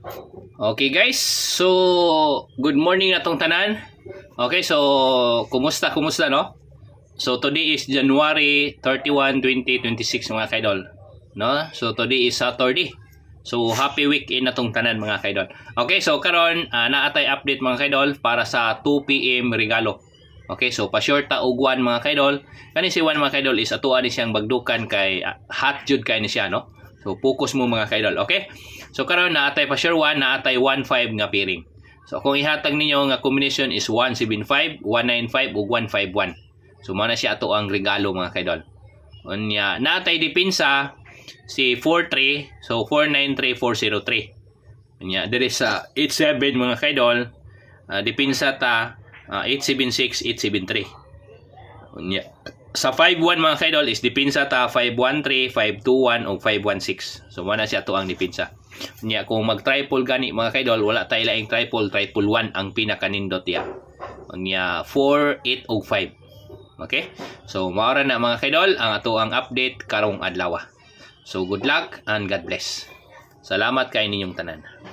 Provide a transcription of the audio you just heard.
Okay guys, so good morning na tong tanan. Okay, so kumusta no? So today is January 31, 2026 mga kaidol, no? So today is Saturday. So happy weekend na tong tanan mga kaidol. Okay, so karon naatay update mga kaidol para sa 2 PM regalo. Okay, so pa-short ta og 1 mga kaidol. Kani si 1 mga kaidol is atuan ni siyang bagdukan kay hot jud kay ni siya, no? So focus mo mga kaidol, okay? So karon naatay pa sure 1, naatay 15 nga piring. So kung ihatag ninyo nga combination is 175, 195 ug 151. So mao na siya ato ang regalo mga kaidol. Unya naatay dipinsa si 43, so 493403. Unya diri sa 87 mga kaidol, dipinsa ta 876 873. Unya sa 5-1 mga kaidol is dipinsa ta 513, 521 o 516. So muna siya to ang dipinsa. Nya kung mag-triple gani mga kaidol, wala tay laing triple 1 ang pinakanindot ya. Nya 4, 8 o 5. Okay? So maora na mga kaidol ang ato ang update karong adlaw. So good luck and God bless. Salamat kay ninyong tanan.